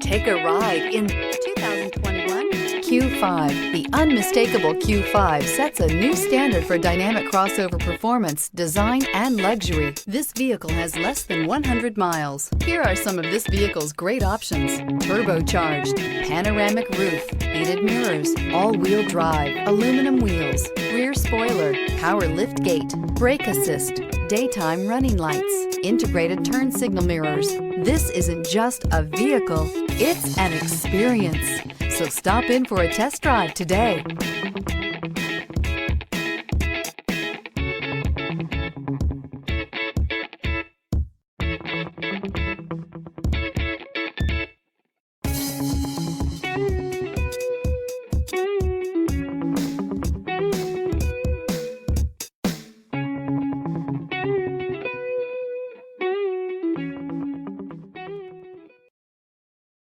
Take a ride in 2021 Q5. The unmistakable Q5 sets a new standard for dynamic crossover performance, design, and luxury. This vehicle has less than 100 miles. Here are some of this vehicle's great options: turbocharged, panoramic roof, heated mirrors, all-wheel drive, aluminum wheels, rear spoiler, power liftgate, brake assist, daytime running lights, integrated turn signal mirrors. This isn't just a vehicle, it's an experience. So stop in for a test drive today.